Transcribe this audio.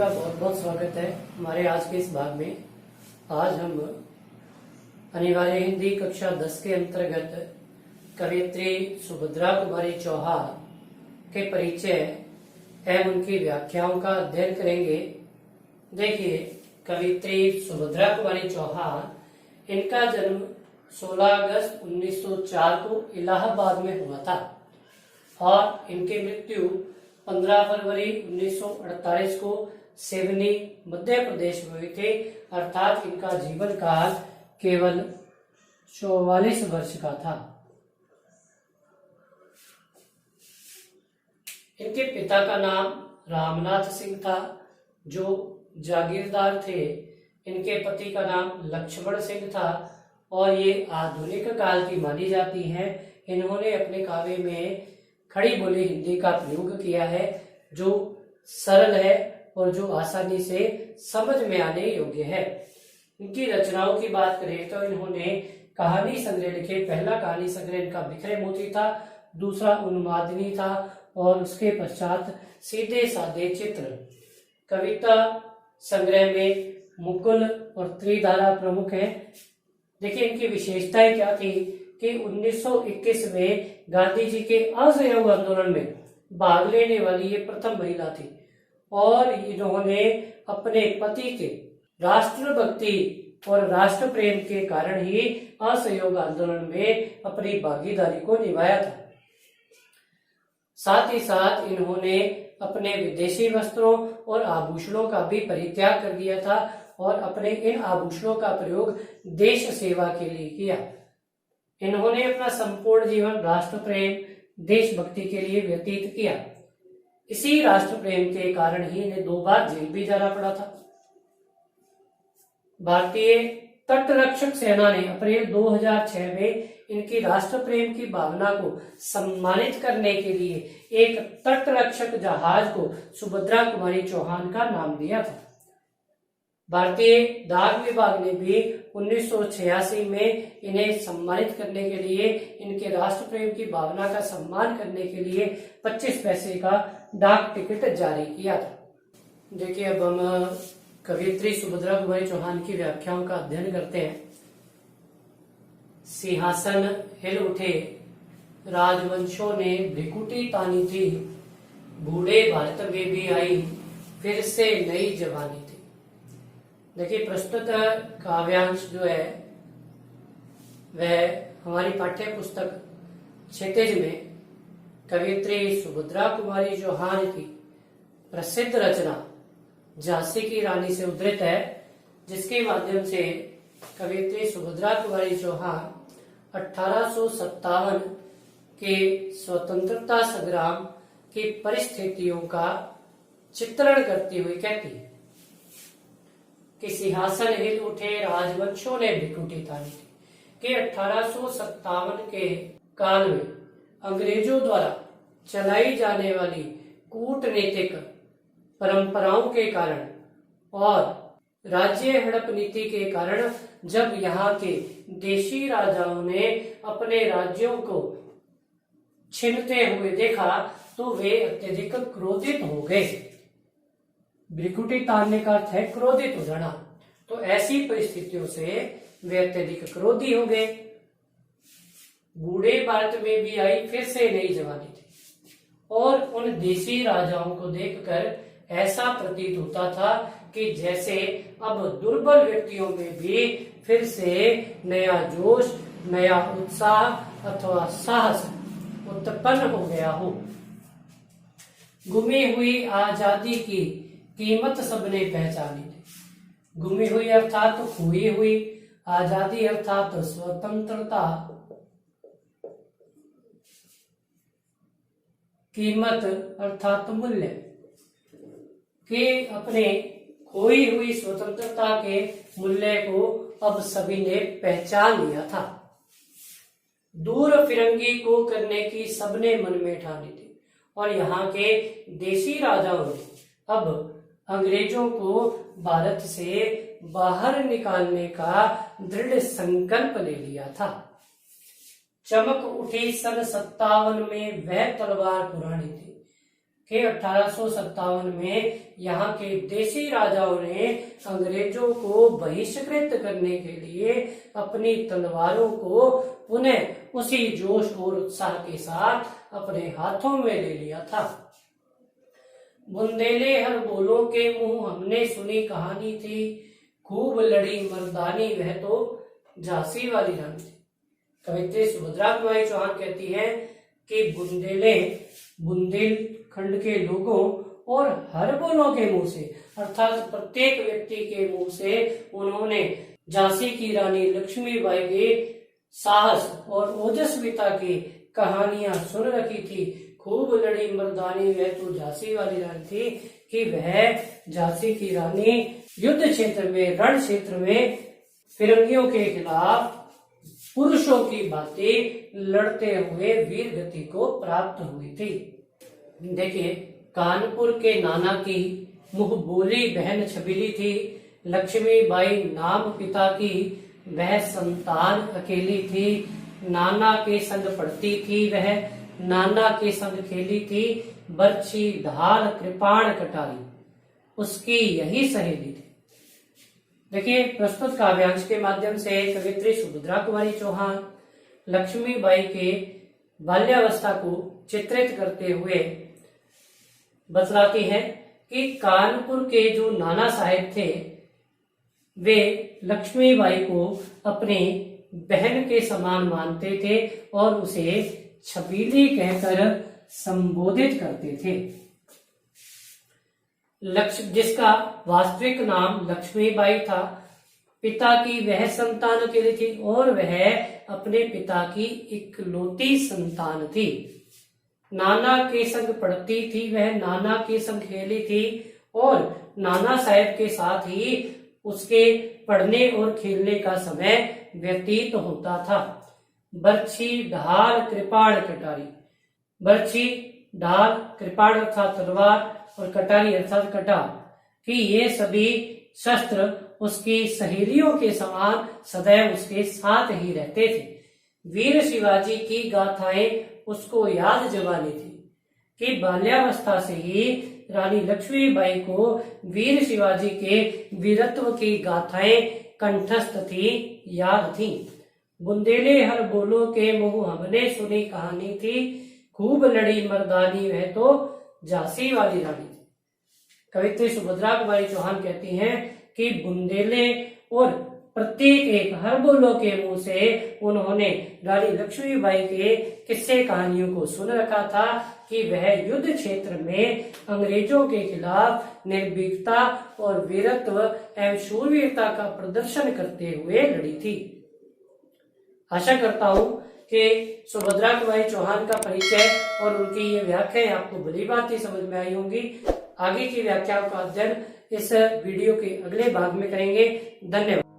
का बहुत बहुत स्वागत है हमारे आज के इस भाग में। आज हम अनिवार्य हिंदी कक्षा 10 के अंतर्गत कवयित्री सुभद्रा कुमारी चौहान के परिचय एवं उनकी व्याख्याओं का अध्ययन करेंगे। देखिए, कवयित्री सुभद्रा कुमारी चौहान, इनका जन्म 16 अगस्त 1904 को इलाहाबाद में हुआ था और इनकी मृत्यु 15 फरवरी 1948 को सिवनी मध्य प्रदेश में हुई थी। अर्थात इनका जीवन काल केवल 44 वर्ष का था। इनके पिता का नाम रामनाथ सिंह था, जो जागीरदार थे। इनके पति का नाम लक्ष्मण सिंह था और ये आधुनिक काल की मानी जाती हैं। इन्होंने अपने काव्य में खड़ी बोली हिंदी का प्रयोग किया है, जो सरल है और जो आसानी से समझ में आने योग्य है। इनकी रचनाओं की बात करें तो इन्होंने कहानी संग्रह लिखे। पहला कहानी संग्रह इनका बिखरे मोती था, दूसरा उन्मादिनी था और उसके पश्चात सीधे साधे चित्र। कविता संग्रह में मुकुल और त्रिधारा प्रमुख है। देखिए, इनकी विशेषताएं क्या थी कि 1921 में गांधी जी के असहयोग आंदोलन में भाग लेने वाली ये प्रथम महिला थी और इन्होंने अपने पति के राष्ट्रभक्ति और राष्ट्र प्रेम के कारण ही असहयोग आंदोलन में अपनी भागीदारी को निभाया था। साथ ही साथ इन्होंने अपने विदेशी वस्त्रों और आभूषणों का भी परित्याग कर दिया था और अपने इन आभूषणों का प्रयोग देश सेवा के लिए किया। इन्होंने अपना संपूर्ण जीवन राष्ट्र प्रेम, देशभक्ति के लिए व्यतीत किया। इसी राष्ट्र प्रेम के कारण ही इन्हें 2 बार जेल भी जाना पड़ा था। भारतीय तटरक्षक सेना ने अप्रैल 2006 में इनकी राष्ट्र प्रेम की भावना को सम्मानित करने के लिए एक तटरक्षक जहाज को सुभद्रा कुमारी चौहान का नाम दिया था। भारतीय डाक विभाग ने भी 1986 में इन्हें सम्मानित करने के लिए, इनके राष्ट्र प्रेम की भावना का सम्मान करने के लिए 25 पैसे का डाक टिकट जारी किया था। देखिए, अब हम कवयित्री सुभद्रा कुमारी चौहान की व्याख्याओं का अध्ययन करते हैं। सिंहासन हिल उठे, राजवंशों ने भ्रिकुटी तानी थी, बूढ़े भारत में भी आई फिर से नई जवानी थी। देखिए, प्रस्तुत काव्यांश जो है वह हमारी पाठ्य पुस्तक क्षितिज में कवयित्री सुभद्रा कुमारी चौहान की प्रसिद्ध रचना झांसी की रानी से उद्धृत है, जिसके माध्यम से कवयित्री सुभद्रा कुमारी चौहान 1857 के स्वतंत्रता संग्राम की परिस्थितियों का चित्रण करती हुई कहती है कि सिंहासन हिल उठे, राजवंशों ने भ्रिकुटी तानी थी कि 1857 के काल में अंग्रेजों द्वारा चलाई जाने वाली कूटनीतिक परंपराओं के कारण और राज्य हड़प नीति के कारण जब यहाँ के देशी राजाओं ने अपने राज्यों को छीनते हुए देखा तो वे अत्यधिक क्रोधित हो गए। भ्रिकुटी तानने का अर्थ है क्रोधित हो जाना। तो ऐसी परिस्थितियों से वे अत्यधिक क्रोधी हो गए। बूढ़े भारत में भी आई फिर से नई जवानी थी और उन देशी राजाओं को देखकर ऐसा प्रतीत होता था कि जैसे अब दुर्बल व्यक्तियों में भी फिर से नया जोश, नया उत्साह अथवा साहस उत्पन्न हो गया हो। गुमी हुई आजादी की कीमत सबने पहचानी थी। गुमी हुई अर्थात तो खोई हुई, आजादी अर्थात तो स्वतंत्रता, कीमत अर्थात तो मूल्य के अपने खोई हुई स्वतंत्रता के मूल्य को अब सभी ने पहचान लिया था। दूर फिरंगी को करने की सबने मन में ठानी थी और यहाँ के देशी राजाओं ने अब अंग्रेजों को भारत से बाहर निकालने का दृढ़ संकल्प ले लिया था। चमक उठी सन 57 में वह तलवार पुरानी थी कि 1857 में यहाँ के देशी राजाओं ने अंग्रेजों को बहिष्कृत करने के लिए अपनी तलवारों को पुनः उसी जोश और उत्साह के साथ अपने हाथों में ले लिया था। बुंदेले हर बोलों के मुंह हमने सुनी कहानी थी, खूब लड़ी मर्दानी वह तो झांसी वाली रानी थी। कवित्री सुभद्रा कुमारी चौहान कहती है कि बुंदेलखंड के लोगों और हर बोलों के मुंह से अर्थात प्रत्येक व्यक्ति के मुंह से उन्होंने झांसी की रानी लक्ष्मीबाई के साहस और ओजस्विता की कहानियां सुन रखी थी। खूब लड़ी मर्दानी वह तो झांसी वाली रानी थी कि वह झांसी की रानी युद्ध क्षेत्र में, रण क्षेत्र में फिरंगियों के खिलाफ पुरुषों की भांति लड़ते हुए वीर गति को प्राप्त हुई थी। देखिए, कानपुर के नाना की मुंह बोली बहन छबीली थी, लक्ष्मीबाई नाम पिता की वह संतान अकेली थी, नाना के संग पढ़ती थी वह, नाना के संग खेली थी, बर्छी ढाल कृपाण कटारी उसकी यही सहेली थी। देखिए, प्रस्तुत काव्यांश के माध्यम से कवित्री सुभद्रा कुमारी चौहान लक्ष्मीबाई के बाल्यावस्था को चित्रित करते हुए बतलाती है कि कानपुर के जो नाना साहेब थे वे लक्ष्मीबाई को अपनी बहन के समान मानते थे और उसे छबीली कहकर संबोधित करते थे। जिसका वास्तविक नाम लक्ष्मीबाई था, पिता की वह संतान अकेली थी और वह अपने पिता की इकलौती संतान थी। नाना के संग पढ़ती थी वह, नाना के संग खेली थी और नाना साहब के साथ ही उसके पढ़ने और खेलने का समय व्यतीत होता था। बर्छी ढाल कृपाण कटारी, बर्छी ढाल कृपाण अर्थात तलवार और कटारी अर्थात कटार कि ये सभी शस्त्र उसकी सहेलियों के समान सदैव उसके साथ ही रहते थे। वीर शिवाजी की गाथाएं उसको याद जवानी थी कि बाल्यावस्था से ही रानी लक्ष्मीबाई को वीर शिवाजी के वीरत्व की गाथाएं कंठस्थ थी, याद थी। बुंदेले हर बोलो के मुंह हमने सुनी कहानी थी, खूब लड़ी मर्दानी वह तो झांसी वाली रानी थी। कवित्री सुभद्रा कुमारी चौहान कहती हैं कि बुंदेले और प्रत्येक एक हर बोलो के मुंह से उन्होंने रानी लक्ष्मीबाई के किस्से कहानियों को सुन रखा था कि वह युद्ध क्षेत्र में अंग्रेजों के खिलाफ निर्भीकता और वीरत्व एवं शूरवीरता का प्रदर्शन करते हुए लड़ी थी। आशा करता हूं कि सुभद्रा कुमारी चौहान का परिचय और उनकी ये व्याख्याएं आपको भली भांति समझ में आई होंगी। आगे की व्याख्याओं का अध्ययन इस वीडियो के अगले भाग में करेंगे। धन्यवाद।